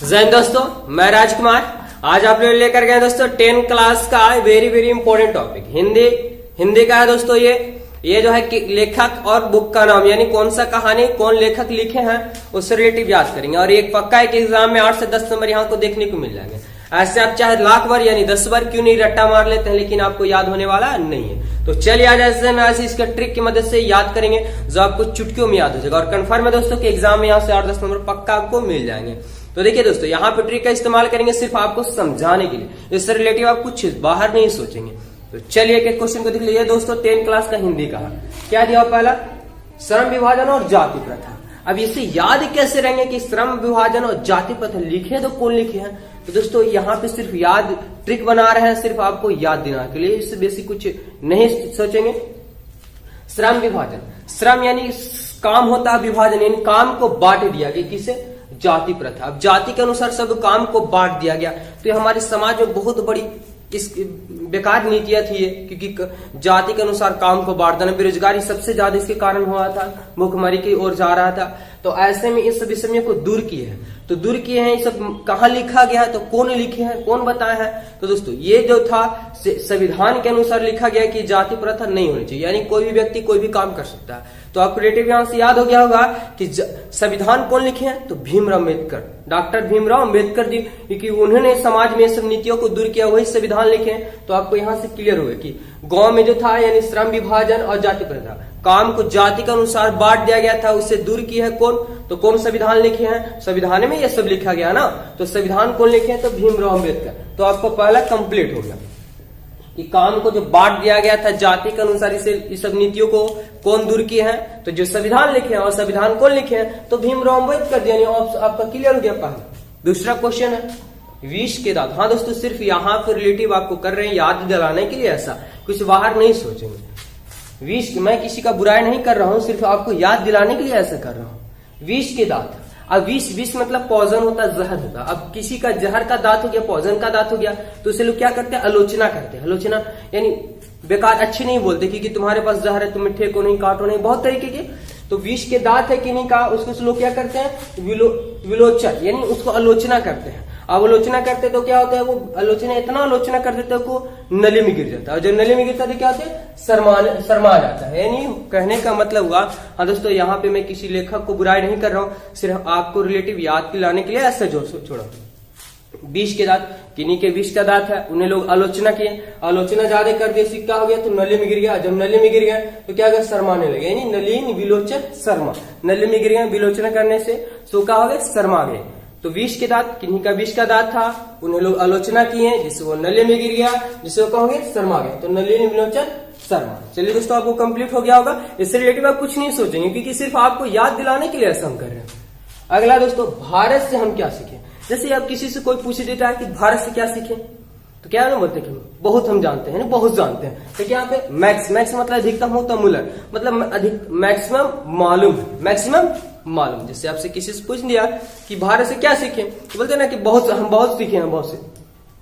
जय हिंद दोस्तों, मैं राजकुमार। आज आप लोग लेकर गए दोस्तों 10 क्लास का very very important topic Hindi का है दोस्तों। ये जो है कि लेखक और बुक का नाम, यानी कौन सा कहानी कौन लेखक लिखे हैं उससे रिलेटिव याद करेंगे। और एक पक्का एक एग्जाम में 8 से 10 नंबर यहाँ को देखने को मिल जाएंगे। ऐसे आप चाहे लाख बार यानी 10 बार क्यों नहीं रट्टा मार लेते हैं, लेकिन आपको याद होने वाला नहीं है। तो चलिए आज ऐसे में ऐसे इसका ट्रिक की मदद से याद करेंगे जो आपको चुटकियों में याद हो जाएगा। और कंफर्म है दोस्तों कि एग्जाम में यहाँ से 8-10 नंबर पक्का आपको मिल जाएंगे। तो देखिए दोस्तों, यहाँ पे ट्रिक का इस्तेमाल करेंगे सिर्फ आपको समझाने के लिए, इससे रिलेटिव आप कुछ बाहर नहीं सोचेंगे। तो चलिए एक क्वेश्चन को देख लीजिए दोस्तों। 10 क्लास का हिंदी का क्या दिया पहला, श्रम विभाजन और जाति प्रथा। अब इसे याद कैसे रहेंगे कि श्रम विभाजन और जाति प्रथा लिखे तो कौन लिखे हैं। तो दोस्तों यहाँ पे सिर्फ याद ट्रिक बना रहे हैं, सिर्फ आपको याद देना के लिए, इससे बेसिक कुछ नहीं सोचेंगे। श्रम विभाजन, श्रम यानी काम होता है, विभाजन यानी काम को बांट दिया गया, किसे, जाति प्रथा। अब जाति के अनुसार सब काम को बांट दिया गया। तो ये हमारे समाज में बहुत बड़ी इस बेकार नीतियां थी, क्योंकि जाति के अनुसार काम को बांट देना, बेरोजगारी सबसे ज्यादा इसके कारण हुआ था, भूखमरी की ओर जा रहा था। तो ऐसे में इस सब विषय को दूर किए हैं। तो दूर किए हैं, ये सब कहाँ लिखा गया है, तो कौन लिखे हैं, कौन बताया है। तो दोस्तों ये जो था संविधान के अनुसार लिखा गया कि जाति प्रथा नहीं होनी चाहिए, यानी कोई भी व्यक्ति कोई भी काम कर सकता है। तो आपको रिलेटिव यहां से याद हो गया होगा कि संविधान कौन लिखे हैं, तो भीमराव अम्बेडकर, डॉक्टर भीमराव अम्बेडकर जी, क्योंकि उन्होंने समाज में सब नीतियों को दूर किया, वही संविधान लिखे हैं। तो आपको यहाँ से क्लियर होगा कि गांव में जो था यानी श्रम विभाजन और जाति प्रथा, काम को जाति के अनुसार बांट दिया गया था, उससे दूर किया है कौन, तो कौन संविधान लिखे हैं, संविधान में ये सब लिखा गया ना। तो संविधान कौन लिखे हैं, तो भीमराव अम्बेडकर। तो आपको पहला कंप्लीट हो गया कि काम को जो बांट दिया गया था जाति के अनुसार, इसे इस सब नीतियों को कौन दूर किए हैं, तो जो संविधान लिखे हैं। और संविधान कौन लिखे हैं, तो भीमराव अम्बेडकर, यानी आपका क्लियर हो गया पहला। दूसरा क्वेश्चन है विष के दांत। हाँ दोस्तों, सिर्फ यहाँ पर रिलेटिव आपको कर रहे हैं याद दिलाने के लिए, ऐसा कुछ बाहर नहीं सोचेंगे। विष, मैं किसी का बुराई नहीं कर रहा हूँ, सिर्फ आपको याद दिलाने के लिए ऐसा कर रहा हूँ। विष के दांत, अब विष मतलब पॉइजन होता है, जहर होता है। अब किसी का जहर का दांत हो गया, पॉइजन का दांत हो गया, तो उसे लोग क्या करते हैं, आलोचना करते हैं। आलोचना यानी बेकार, अच्छे नहीं बोलते कि तुम्हारे पास जहर है, तुम मिठे को नहीं, काटो नहीं, बहुत तरीके के। तो विष के दांत है कि नहीं का, उसको लोग क्या करते हैं, विलोचन, यानी उसको आलोचना करते हैं। अब आलोचना करते तो क्या होता है, वो आलोचना इतना आलोचना कर देते हैं को नली में गिर जाता है। और जब नली में गिरता है तो क्या होता है, शर्मा जाता है। यानी कहने का मतलब हुआ, हाँ दोस्तों, यहाँ पे मैं किसी लेखक को बुराई नहीं कर रहा हूँ, सिर्फ आपको रिलेटिव याद दिलाने के लिए ऐसा जो छोड़ा। विष के दांत, किन्हीं के विष का दांत है, उन्हें लोग आलोचना किए, आलोचना ज्यादा कर दिया, सिक्का हो गया तो नली में गिर गया। जब नली में गिर गया तो क्या गया, शर्माने लगे, यानी नलीन विलोचन शर्मा। नली में गिर गया, विलोचना करने से सूखा हो गया, शर्मा गए। तो विष के दांत, किन्हीं का विष का दांत था, उन्हें लोग आलोचना किए, जिससे वो नली में गिर गया, जिससे वो कहोगे शर्मा गए। तो नलिन विलोचन शर्मा। चलिए दोस्तों, आपको कंप्लीट हो गया होगा। इससे रिलेटिव आप कुछ नहीं सोचेंगे, क्योंकि सिर्फ आपको याद दिलाने के लिए ऐसा हम कर रहे हैं। अगला दोस्तों, भारत से हम क्या सीखे। जैसे आप किसी से कोई पूछ देता है कि भारत से क्या सीखे, तो क्या ना बोलते कि बहुत हम जानते हैं, बहुत जानते हैं। तो क्या पे मैक्स मतलब अधिकतम होता मूलर, मतलब अधिक मैक्सिमम मालूम है, मैक्सिमम मालूम। जैसे आपसे किसी से पूछ दिया कि भारत से क्या सीखे, तो बोलते ना कि हम बहुत सीखे हैं, बहुत से,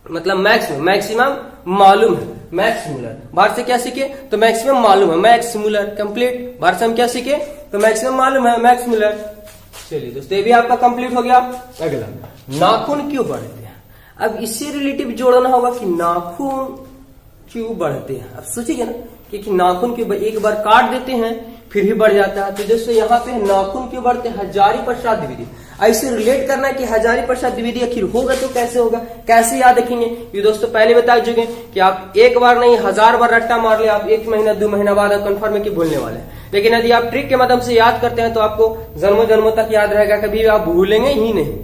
मतलब मैक्सिमम मालूम है, मैक्स मूलर। भारत से क्या सीखे, तो मैक्सिमम मालूम है, मैक्स मूलर कंप्लीट। भारत से हम क्या सीखे, तो मैक्सिमम मालूम है, मैक्स मूलर। चलिए दोस्तों, ये भी आपका कंप्लीट हो गया। अगला, नाखून क्यों बढ़ते हैं। अब इससे रिलेटिव जोड़ना होगा कि नाखून क्यों बढ़ते हैं। अब सोचिए ना कि नाखून क्यों, एक बार काट देते हैं फिर भी बढ़ जाता है। तो दोस्तों यहाँ पे नाखून क्यों बढ़ते हैं, हजारी-प्रसाद द्विवेदी। ऐसे रिलेट करना है कि हजारी-प्रसाद द्विवेदी आखिर होगा तो कैसे होगा, कैसे याद रखेंगे। ये दोस्तों पहले बता चुके कि आप एक बार नहीं 1000 बार रट्टा मार ले, आप 1 महीना 2 महीना बाद आप कंफर्म है कि भूलने वाले हैं। लेकिन यदि आप ट्रिक के माध्यम से याद करते हैं तो आपको जन्मों तक याद रहेगा, कभी आप भूलेंगे ही नहीं।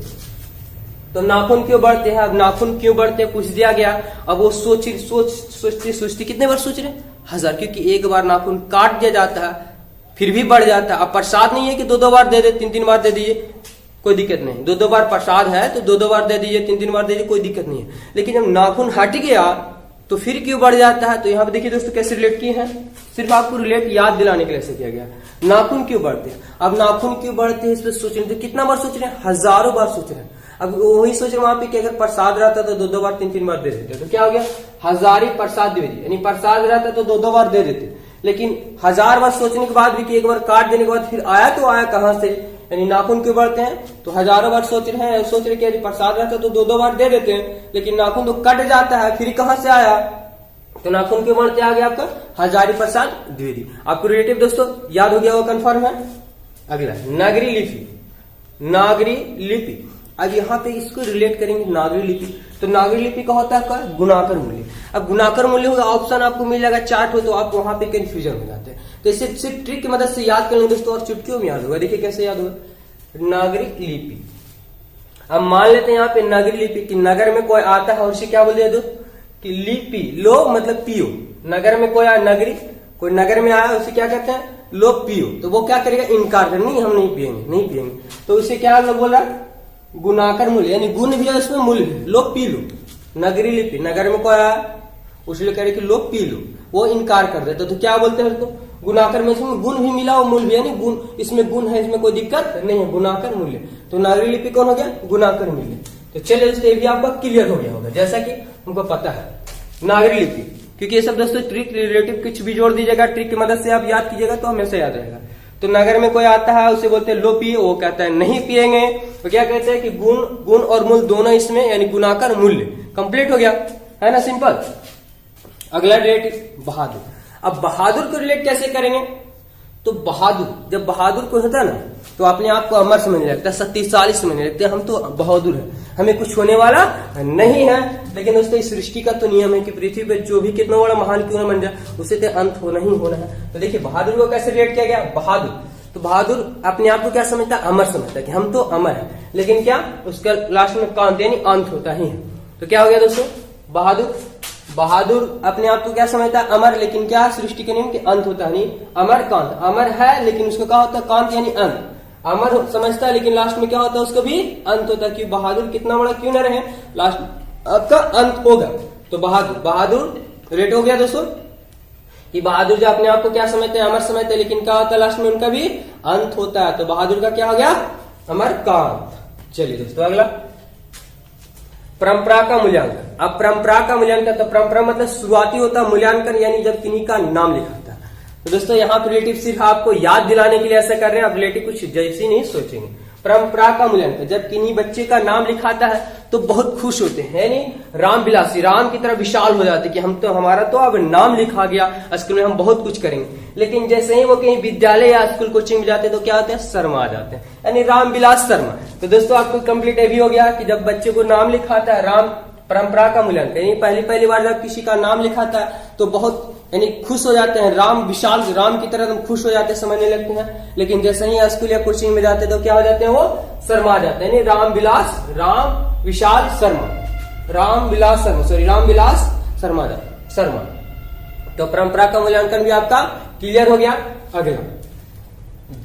तो नाखून क्यों बढ़ते हैं, अब नाखून क्यों बढ़ते हैं पूछ दिया गया। अब वो सोचते कितने बार सोच रहे, 1000, क्योंकि एक बार नाखून काट दिया जाता है फिर भी बढ़ जाता है। अब प्रसाद नहीं है कि 2-2 बार दे दे, 3-3 बार दे दीजिए, कोई दिक्कत नहीं। 2-2 बार प्रसाद है तो 2-2 बार दे दीजिए, 3-3 बार दे दीजिए, कोई दिक्कत नहीं है। लेकिन जब नाखून हट गया तो फिर क्यों बढ़ जाता है। तो यहाँ पे देखिए दोस्तों कैसे रिलेट किए हैं, सिर्फ आपको रिलेट याद दिलाने के लिए ऐसे किया गया। नाखून क्यों बढ़ते हैं, अब नाखून क्यों बढ़ते हैं इस पर सोच रहे, कितना बार सोच रहे हैं, हजारों बार सोच रहे हैं। अब वही सोच रहे वहां पे कि अगर प्रसाद रहता तो 2-2 बार 3-3 बार दे देते, तो क्या हो गया, हजारी-प्रसाद द्विवेदी, यानी प्रसाद रहता तो 2-2 बार दे देते। लेकिन 1000 बार सोचने के बाद भी कि एक बार काट देने के बाद फिर आया तो आया कहां से, यानी नाखून क्यों बढ़ते हैं? तो हजारों बार सोच रहे कि यदि प्रसाद रहता तो 2-2 बार दे देते हैं, लेकिन नाखून तो कट जाता है, फिर कहां से आया? तो नाखून क्यों बढ़ते आ गया आपका? हजारी प्रसाद द्विवेदी। आपको रिलेटिव दोस्तों याद हो गया वो कंफर्म है। अगला नागरी लिपि। नागरी लिपि, अब यहाँ पे इसको रिलेट करेंगे नागरी लिपि। तो नागरी लिपि का होता है क्या? गुणाकर मूल्य। अब गुणाकर मूल्य होगा, ऑप्शन आपको मिल जाएगा चार्ट हो, तो आप वहां पे कंफ्यूजन हो जाते हैं। तो इसे सिर्फ ट्रिक की मदद से याद कर लेंगे दोस्तों, और चुटकियों में याद होगा। देखिए कैसे याद होगा। नागरिक लिपि, अब मान लेते हैं यहाँ पे नागरी लिपि कि नगर में कोई आता है और उसे क्या बोल दिया दोस्तों कि लिपि, लो मतलब पियो। नगर में कोई आया, नगरी कोई नगर में आया, उसे क्या कहते हैं? लो पियो। तो वो क्या करेगा? इनकार कर, नहीं हम नहीं पियेंगे, नहीं पियेंगे। तो उसे क्या बोल रहा? गुणाकर मूल्य, यानी गुण भी है उसमें, मूल्य भी। लो पी लो। नगरी लिपि, नगर में कोई आया उसलिए कह रहे कि लो पी लो, वो इनकार कर देते तो क्या बोलते हैं उसको? गुणाकर में। इसमें गुण भी मिला और मूल्य भी, यानी गुण, इसमें गुण है, इसमें कोई दिक्कत नहीं है, गुणाकर मूल्य। तो नागरी लिपि कौन हो गया? गुणाकर मूल्य। तो चलिए दोस्तों ये भी आपका क्लियर हो गया होगा, जैसा कि हमको पता है नागरी लिपि, क्योंकि ये सब दोस्तों ट्रिक रिलेटिव कुछ भी जोड़ दीजिएगा, ट्रिक की मदद से आप याद कीजिएगा तो हमेशा याद रहेगा। तो नगर में कोई आता है उसे बोलते हैं लो पिए, वो कहता है नहीं पिएंगे। तो क्या कहते हैं कि गुण और मूल दोनों इसमें, यानी गुणाकर मूल्य। कंप्लीट हो गया है ना, सिंपल। अगला रिलेटिव बहादुर। अब बहादुर को रिलेट कैसे करेंगे? तो बहादुर, जब बहादुर को होता है ना तो अपने आप को अमर समझने लगता है, शक्तिशाली समझने लगते हैं, हम तो बहादुर है, हमें कुछ होने वाला नहीं है। लेकिन दोस्तों इस सृष्टि का तो नियम है कि पृथ्वी पर जो भी कितना बड़ा महान क्यों न बन जाए, उसे तो अंत होना ही होना है। तो देखिए बहादुर को कैसे रिलेट किया गया? बहादुर, तो बहादुर अपने आप को क्या समझता है? अमर समझता है कि हम तो अमर है, लेकिन क्या उसका लास्ट में कांत यानी अंत होता ही है। तो क्या हो गया दोस्तों? बहादुर अपने आप को क्या समझता है? अमर, लेकिन क्या सृष्टि के नियम के अंत होता है नहीं। अमर कांत, अमर है लेकिन उसको क्या होता है? कांत यानी अंत। अमर समझता है लेकिन लास्ट में क्या होता है? उसको भी अंत होता है, कि बहादुर कितना बड़ा क्यों न रहे, लास्ट आपका अंत होगा। तो बहादुर रेट हो गया दोस्तों कि बहादुर जो अपने आप को क्या समझते हैं? अमर समझते हैं, लेकिन क्या होता है? लास्ट में उनका भी अंत होता है। तो बहादुर का क्या हो गया? अमर कांत। चलिए दोस्तों अगला परंपरा का मूल्यांकन। अब परंपरा का मूल्यांकन, तो परंपरा मतलब शुरुआती होता है, मूल्यांकन यानी जब किन्हीं का नाम लिखा था। तो दोस्तों यहाँ पे रिलेटिव सिर्फ आपको याद दिलाने के लिए ऐसा कर रहे हैं, आप रिलेटिव कुछ जैसी नहीं सोचेंगे। परंपरा का मूल्यांकन, जब किन्हीं बच्चे का नाम लिखाता है तो बहुत खुश होते हैं, यानी राम विलासी, राम की तरह विशाल हो जाते कि हम तो, हमारा तो अब नाम लिखा गया, स्कूल में हम बहुत कुछ करेंगे। लेकिन जैसे ही वो कहीं विद्यालय या स्कूल कोचिंग में जाते तो क्या होते हैं? शर्मा जाते हैं, यानी राम विलास शर्मा। तो दोस्तों आपको कंप्लीट ये भी हो गया कि जब बच्चे को नाम लिखाता है, राम परंपरा का मूल्यांकन, यानी पहली बार जब किसी का नाम लिखाता है तो बहुत यानी खुश हो जाते हैं, राम विशाल, राम की तरह एकदम खुश हो जाते हैं, समझने लगते हैं। लेकिन जैसे ही स्कूल या कोचिंग में जाते तो क्या हो जाते हैं? वो शर्मा जाते हैं, यानी राम विलास शर्मा। तो परंपरा का मूल्यांकन भी आपका क्लियर हो गया। अगला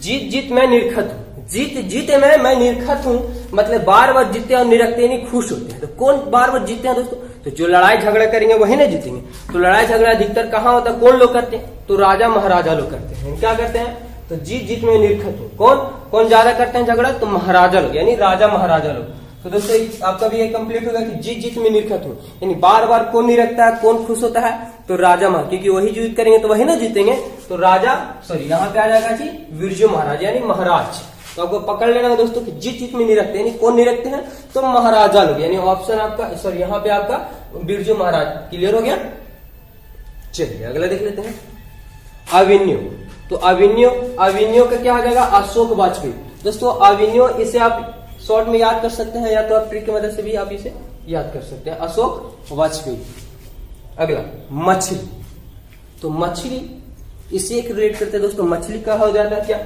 जीत मैं निरखत हूं। जीते मैं निरखत हूं, मतलब बार बार जीते और निरखते नहीं, खुश होते हैं। तो कौन बार बार जीते हैं दोस्तों? तो जो लड़ाई झगड़ा करेंगे वही ना जीतेंगे। तो लड़ाई झगड़ा अधिकतर कहाँ होता है? कौन लोग करते हैं? तो राजा महाराजा लोग करते हैं। क्या करते हैं? तो जीत में निरखत हूं, कौन ज्यादा करते हैं झगड़ा? तो महाराजा लोग, यानी राजा महाराजा लोग। तो दोस्तों आपका भी ये कंप्लीट होगा कि जीत में निरखत हूं, यानी बार बार कौन निरखता है, कौन खुश होता है? तो राजा महाराज, क्योंकि वही युद्ध करेंगे तो वही ना जीतेंगे। तो राजा, यहाँ पे आ जाएगा जी विरजू महाराज, यानी महाराज। तो आपको पकड़ लेना है दोस्तों कि जीत में निरखते हैं, यानी कौन निरखते हैं? तो महाराजा लोग, यानी ऑप्शन आपका, यहाँ पे आपका बिरजू महाराज। क्लियर हो गया। चलिए अगला देख लेते हैं अविन्यो। तो अविन्यो का क्या हो जाएगा? अशोक वाजपेयी। दोस्तों अविन्यो, इसे आप शॉर्ट में याद कर सकते हैं या तो आप ट्रिक की मदद से भी आप इसे याद कर सकते हैं, अशोक वाजपेयी। अगला मछली। तो मछली, इसे एक रिलेट करते हैं दोस्तों, मछली का हो जाता है क्या?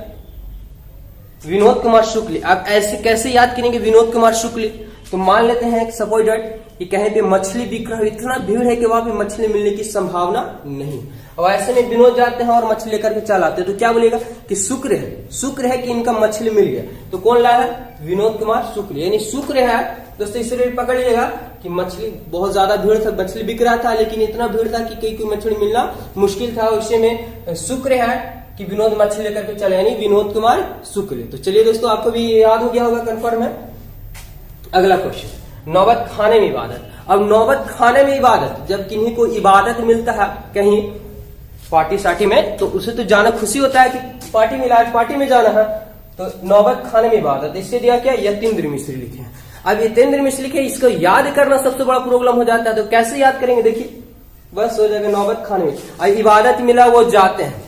विनोद कुमार शुक्ल। आप ऐसे कैसे याद करेंगे विनोद कुमार शुक्ल? तो मान लेते हैं सपोज दैट कि कहीं पे मछली बिक रहा है, इतना भीड़ है कि वहां पे मछली मिलने की संभावना नहीं, और ऐसे में विनोद जाते हैं और मछली लेकर के चल आते हैं। तो क्या बोलेगा कि शुक्र है कि इनका मछली मिल गया। तो कौन लाया है? विनोद कुमार शुक्ल, यानी शुक्र है दोस्तों। इसलिए पकड़ लीजिएगा कि मछली बहुत ज्यादा भीड़ था, मछली बिक रहा था, लेकिन इतना भीड़ था कि कहीं कोई मछली मिलना मुश्किल था। उसी में शुक्र है कि विनोद मछली लेकर के चले, यानी विनोद कुमार शुक्ल। तो चलिए दोस्तों आपको भी याद हो गया होगा, कंफर्म है। अगला क्वेश्चन, नौबत खाने में इबादत। अब नौबत खाने में इबादत, जब किन्हीं को इबादत मिलता है कहीं पार्टी सार्टी में, तो उसे तो जाना खुशी होता है कि पार्टी मिला, आज पार्टी में जाना है। तो नौबत खाने में इबादत, इससे दिया क्या, यतीन्द्र मिश्र लिखे हैं। अब यतीन्द्र मिश्र लिखे, इसको याद करना सबसे बड़ा प्रॉब्लम हो जाता है। तो कैसे याद करेंगे, देखिए बस हो जाएगा नौबत खाने में। अब इबादत मिला, वो जाते हैं।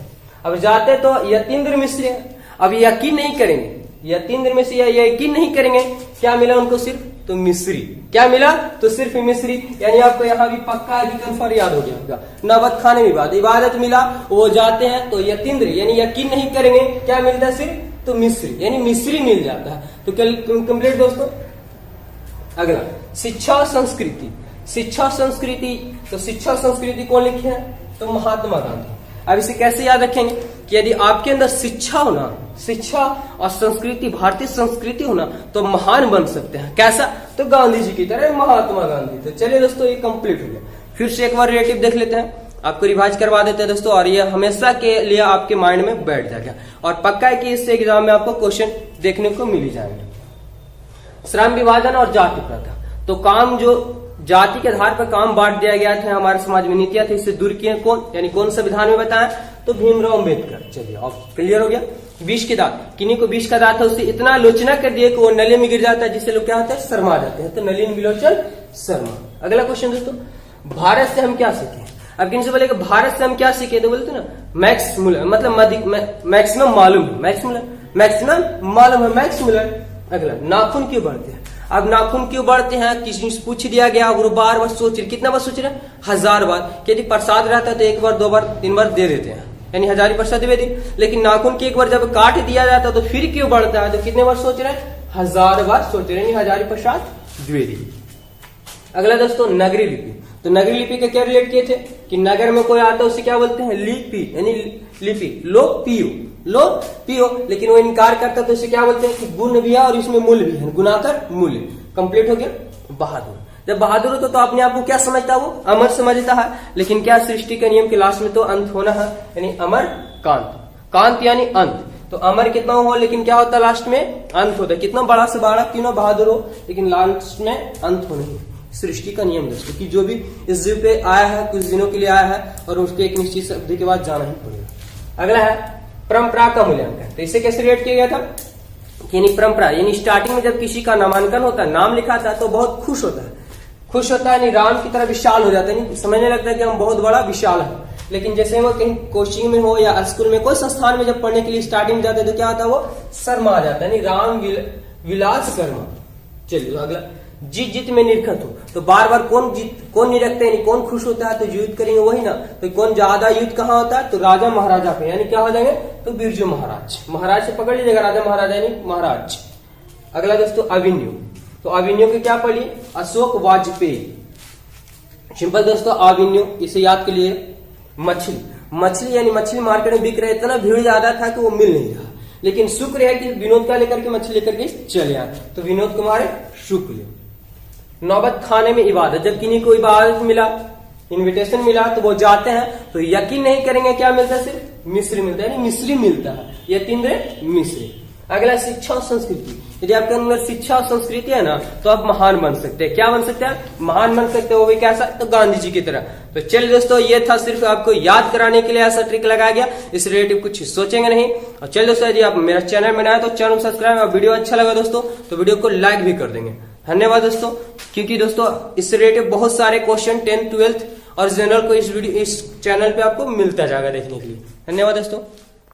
अब जाते तो यतीन्द्र मिश्र है। अब यकीन नहीं करेंगे, यतीन्द्र मिश्र या यकीन नहीं करेंगे, क्या मिला उनको, सिर्फ तो मिस्री। क्या मिला, तो सिर्फ मिस्री। यानी आपको यहाँ भी पक्का है कि कन्फर्म याद हो गया होगा। नौबत खाने में इबादत मिला, वो जाते हैं तो यतीन्द्र यानी यकीन नहीं करेंगे, क्या मिलता है, सिर्फ तो मिस्री यानी मिस्री मिल जाता है। तो कंप्लीट दोस्तों। अगला शिक्षा और संस्कृति। शिक्षा संस्कृति, तो शिक्षा संस्कृति कौन लिखे हैं, तो महात्मा गांधी। अब इसे कैसे याद रखेंगे कि यदि आपके अंदर शिक्षा होना, शिक्षा और संस्कृति, भारतीय संस्कृति होना, तो महान बन सकते हैं। कैसा, तो गांधी जी की तरह, महात्मा गांधी। तो चलिए दोस्तों, ये कंप्लीट हो गया। फिर से एक बार रिलेटिव देख लेते हैं, आपको रिवाइज करवा देते हैं दोस्तों, और ये हमेशा के लिए आपके माइंड में बैठ जाएगा। और पक्का है कि इससे एग्जाम में आपको क्वेश्चन देखने को मिल ही जाएंगे। श्रम विभाजन और जाति प्रथा। तो काम जो जाति के आधार पर काम बांट दिया गया था, हमारे समाज में नीतियां थी, इससे दूर किए कौन, यानी कौन संविधान में बताया, तो भीमराव अम्बेडकर। चलिए अब क्लियर हो गया। विष के दांत, किन्हीं को विष का दांत है, उससे इतना आलोचना कर दिया कि वो नली में गिर जाता है, जिससे लोग क्या होता है, शर्मा जाते हैं। तो नलिन विलोचन शर्मा। अगला क्वेश्चन दोस्तों, भारत से हम क्या सीखे। अब किन से बोले भारत से हम क्या सीखे, तो बोलते ना मैक्स मुलर, मतलब मैक्सिमम मालूम है, मैक्सिमम मालूम है, मैक्स मुलर। अगला नाखून क्यों बढ़ते हैं। अब नाखून क्यों बढ़ते हैं, किसी से पूछ दिया गया और बार बार सोच रहे, कितना बार सोच रहे, 1000 बार। यदि प्रसाद रहता है तो 1 बार 2 बार 3 बार दे देते हैं, यानी 1000 प्रसाद दे दी। लेकिन नाखून की 1 बार जब काट दिया जाता है तो फिर क्यों बढ़ता है, तो कितने बार सोच रहे, 1000 बार सोच रहे, यानी 1000 प्रसाद द्विवेदी। अगला दोस्तों नगरी लिपि। तो नगरी लिपि का क्या रिलेट किए थे कि नगर में कोई आता है उसे क्या बोलते हैं, लिपि, यानी लिपि। लो पियो, लेकिन वो इनकार करता है तो उसे क्या बोलते हैं कि गुण भी है और इसमें मूल भी है, गुणाकर मूल्य। कंप्लीट हो गया। बहादुर, जब बहादुर होता तो अपने आप को क्या समझता है, वो अमर समझता है। लेकिन क्या सृष्टि के नियम के लास्ट में तो अंत होना है, यानी अमर कांत। कांत यानी अंत। तो अमर कितना हो, लेकिन क्या होता है लास्ट में, अंत होता है। कितना बड़ा से बड़ा क्यों ना बहादुर हो, लेकिन लास्ट में अंत हो नहीं। सृष्टि का नियम दोस्तों कि जो भी इस जीव पे आया है कुछ दिनों के लिए आया है और उसके एक निश्चित अवधि के बाद जाना ही पड़ेगा। अगला है परंपरा का मूल्यांकन। तो इसे कैसे रिलेट किया गया था, यानी परंपरा, यानी स्टार्टिंग में जब किसी का नामांकन होता है, नाम लिखा था तो बहुत खुश होता है, यानी राम की तरह विशाल हो जाता है, समझने लगता है कि हम बहुत बड़ा विशाल है। लेकिन जैसे वो कहीं कोचिंग में हो या स्कूल में कोई संस्थान में जब पढ़ने के लिए स्टार्टिंग जाते हैं तो क्या होता है, वो शर्मा जाता है, यानी राम विलास शर्मा। चलिए अगला, जीत में निरखत हो। तो बार बार कौन निरखते हैं, कौन खुश होता है, तो युद्ध करेंगे वही ना। तो कौन ज्यादा युद्ध कहाँ होता है, तो राजा महाराजा पे, यानी क्या हो जाएंगे, तो बिरजू महाराज से पकड़ लीजिएगा, राजा महाराजा यानी महाराज। अगला दोस्तों अभिन्यू। तो अभिन्यू के क्या पढ़िए, अशोक वाजपेयी। सिंपल दोस्तों अभिन्यू, इसे याद के लिए मछली यानी मछली मार्केट में बिक रहे, इतना भीड़ ज्यादा था कि वो मिल नहीं रहा। लेकिन शुक्र है कि विनोद का लेकर के मछली लेकर के चले आए, तो विनोद कुमार शुक्ल। नौबत खाने में इबादत, जब किन्हीं को इबादत मिला, इनविटेशन मिला, तो वो जाते हैं तो यकीन नहीं करेंगे क्या मिलता है, सिर्फ मिस्री मिलता है, यानी मिस्री मिलता है, यतीन्द्र मिस्री। अगला शिक्षा और संस्कृति। यदि आपके अंदर शिक्षा और संस्कृति है ना तो आप महान बन सकते हैं। क्या बन सकते हैं, महान बन सकते हैं, वो भी कैसा, तो गांधी जी की तरह। तो चलिए दोस्तों, ये था सिर्फ आपको याद कराने के लिए ऐसा ट्रिक लगाया गया, इस रिलेटिव कुछ सोचेंगे नहीं। और चलिए दोस्तों, यदि आप मेरा चैनल बनाए तो चैनल सब्सक्राइब, और वीडियो अच्छा लगा दोस्तों तो वीडियो को लाइक भी कर देंगे। धन्यवाद दोस्तों, क्योंकि दोस्तों इस रिलेटिव बहुत सारे क्वेश्चन 10th 12th और जनरल को इस चैनल पे आपको मिलता जाएगा देखने के लिए। धन्यवाद दोस्तों।